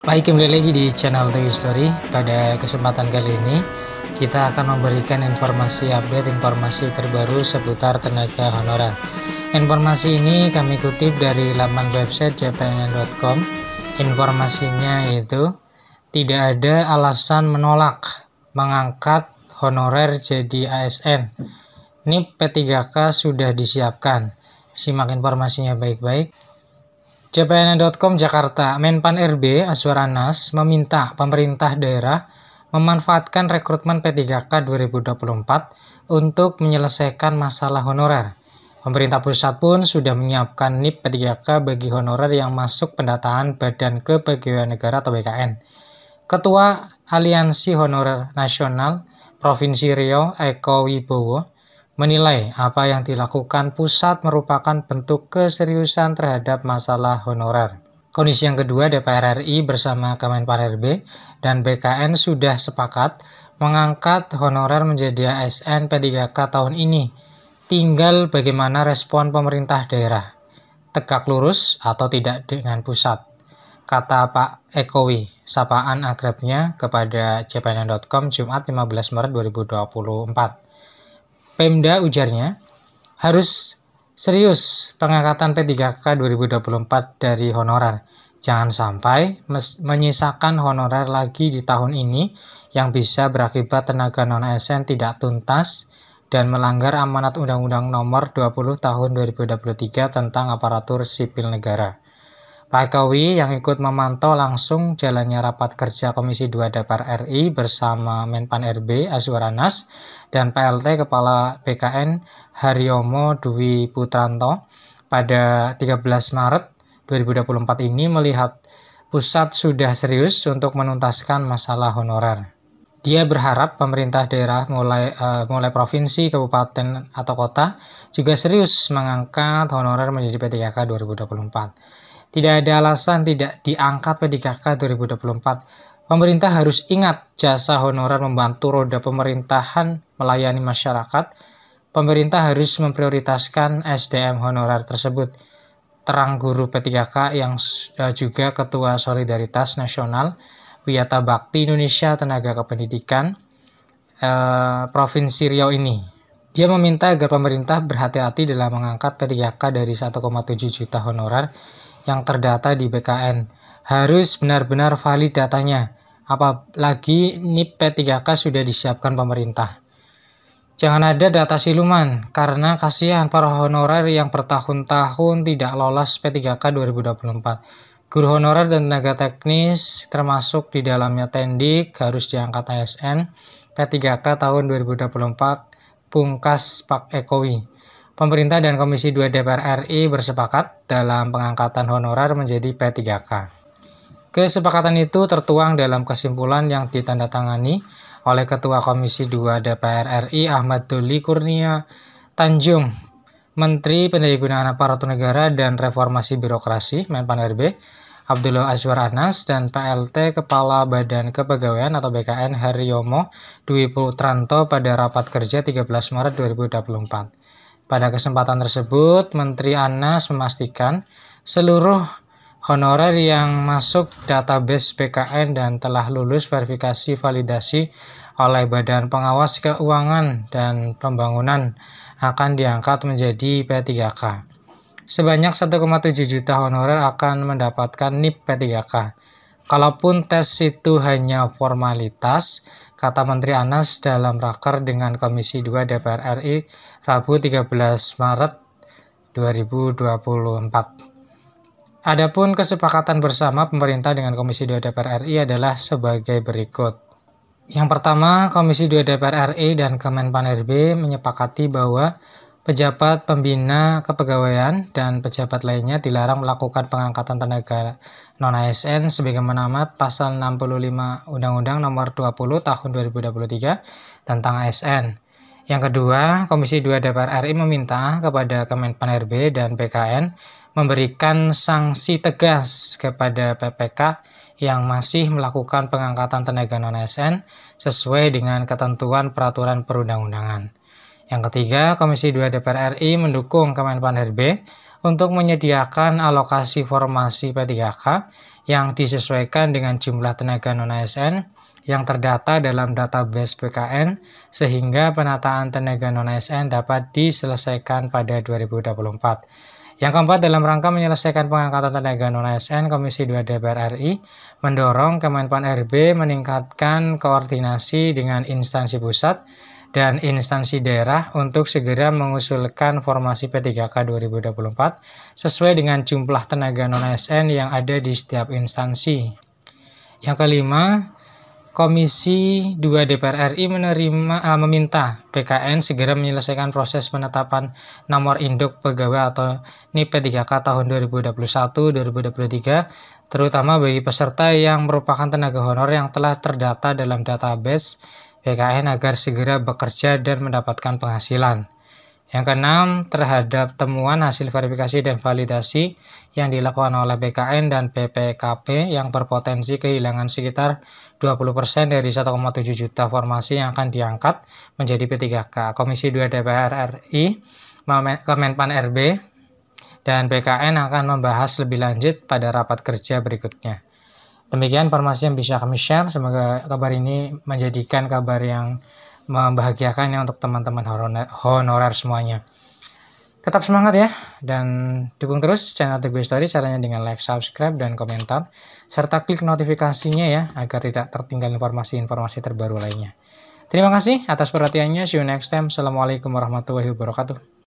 Baik, kembali lagi di channel Toy Story. Pada kesempatan kali ini kita akan memberikan informasi terbaru seputar tenaga honorer. Informasi ini kami kutip dari laman website jpnn.com. Informasinya yaitu tidak ada alasan menolak mengangkat honorer jadi ASN. NIP P3K sudah disiapkan. Simak informasinya baik-baik. jpnn.com Jakarta, Menpan RB Azwar Anas meminta pemerintah daerah memanfaatkan rekrutmen P3K 2024 untuk menyelesaikan masalah honorer. Pemerintah pusat pun sudah menyiapkan NIP P3K bagi honorer yang masuk pendataan Badan Kepegawaian Negara atau BKN. Ketua Aliansi Honorer Nasional Provinsi Riau, Eko Wibowo, menilai apa yang dilakukan pusat merupakan bentuk keseriusan terhadap masalah honorer. Kondisi yang kedua, DPR RI bersama Kemenpan RB dan BKN sudah sepakat mengangkat honorer menjadi ASN P3K tahun ini. Tinggal bagaimana respon pemerintah daerah. Tegak lurus atau tidak dengan pusat, kata Pak Ekowi, sapaan akrabnya kepada jpnn.com Jumat 15 Maret 2024. Pemda, ujarnya, harus serius pengangkatan P3K 2024 dari honorer. Jangan sampai menyisakan honorer lagi di tahun ini yang bisa berakibat tenaga non-ASN tidak tuntas dan melanggar amanat Undang-Undang Nomor 20 Tahun 2023 tentang Aparatur Sipil Negara. Pak Ekowi yang ikut memantau langsung jalannya rapat kerja Komisi 2 DPR RI bersama Menpan RB Azwar Anas dan PLT Kepala BKN Haryomo Dwi Putranto pada 13 Maret 2024 ini melihat pusat sudah serius untuk menuntaskan masalah honorer. Dia berharap pemerintah daerah mulai provinsi, kabupaten, atau kota juga serius mengangkat honorer menjadi P3K 2024. Tidak ada alasan tidak diangkat P3K 2024. Pemerintah harus ingat jasa honorer membantu roda pemerintahan melayani masyarakat. Pemerintah harus memprioritaskan SDM honorer tersebut. Terang guru P3K yang juga Ketua Solidaritas Nasional Wiyata Bakti Indonesia Tenaga Kependidikan Provinsi Riau ini. Dia meminta agar pemerintah berhati-hati dalam mengangkat P3K dari 1,7 juta honorer yang terdata di BKN. Harus benar-benar valid datanya, apalagi NIP P3K sudah disiapkan pemerintah. Jangan ada data siluman, karena kasihan para honorer yang bertahun-tahun tidak lolos P3K 2024. Guru honorer dan tenaga teknis, termasuk di dalamnya Tendik, harus diangkat ASN P3K tahun 2024, pungkas Pak Ekowi. Pemerintah dan Komisi 2 DPR RI bersepakat dalam pengangkatan honorer menjadi P3K. Kesepakatan itu tertuang dalam kesimpulan yang ditandatangani oleh Ketua Komisi 2 DPR RI Ahmad Doli Kurnia Tanjung, Menteri Pendayagunaan Aparatur Negara dan Reformasi Birokrasi Menpan RB Abdullah Azwar Anas dan PLT Kepala Badan Kepegawaian atau BKN Haryomo Dwi Putranto pada rapat kerja 13 Maret 2024. Pada kesempatan tersebut, Menteri Anas memastikan seluruh honorer yang masuk database BKN dan telah lulus verifikasi validasi oleh Badan Pengawas Keuangan dan Pembangunan akan diangkat menjadi P3K. Sebanyak 1,7 juta honorer akan mendapatkan NIP P3K. Kalaupun tes itu hanya formalitas, kata Menteri Anas dalam raker dengan Komisi 2 DPR RI Rabu 13 Maret 2024. Adapun kesepakatan bersama pemerintah dengan Komisi 2 DPR RI adalah sebagai berikut. Yang pertama, Komisi 2 DPR RI dan Kemenpan RB menyepakati bahwa pejabat pembina kepegawaian dan pejabat lainnya dilarang melakukan pengangkatan tenaga non-ASN sebagaimana amat pasal 65 Undang-Undang Nomor 20 Tahun 2023 tentang ASN. Yang kedua, Komisi 2 DPR RI meminta kepada Kemenpan RB dan BKN memberikan sanksi tegas kepada PPK yang masih melakukan pengangkatan tenaga non-ASN sesuai dengan ketentuan peraturan perundang-undangan. Yang ketiga, Komisi 2 DPR RI mendukung Kemenpan RB untuk menyediakan alokasi formasi P3K yang disesuaikan dengan jumlah tenaga non-ASN yang terdata dalam database BKN, sehingga penataan tenaga non-ASN dapat diselesaikan pada 2024. Yang keempat, dalam rangka menyelesaikan pengangkatan tenaga non-ASN, Komisi 2 DPR RI mendorong Kemenpan RB meningkatkan koordinasi dengan instansi pusat dan instansi daerah untuk segera mengusulkan formasi P3K 2024 sesuai dengan jumlah tenaga non-ASN yang ada di setiap instansi. Yang kelima, Komisi 2 DPR RI meminta BKN segera menyelesaikan proses penetapan nomor induk pegawai atau NIP P3K tahun 2021-2023, terutama bagi peserta yang merupakan tenaga honor yang telah terdata dalam database BKN agar segera bekerja dan mendapatkan penghasilan. Yang keenam, terhadap temuan hasil verifikasi dan validasi yang dilakukan oleh BKN dan BPKP yang berpotensi kehilangan sekitar 20% dari 1,7 juta formasi yang akan diangkat menjadi P3K. Komisi 2 DPR RI, Kemenpan RB, dan BKN akan membahas lebih lanjut pada rapat kerja berikutnya. Demikian informasi yang bisa kami share. Semoga kabar ini menjadikan kabar yang membahagiakan ya untuk teman-teman honorer semuanya. Tetap semangat ya, dan dukung terus channel The Gue Story caranya dengan like, subscribe, dan komentar, serta klik notifikasinya ya, agar tidak tertinggal informasi-informasi terbaru lainnya. Terima kasih atas perhatiannya, see you next time. Assalamualaikum warahmatullahi wabarakatuh.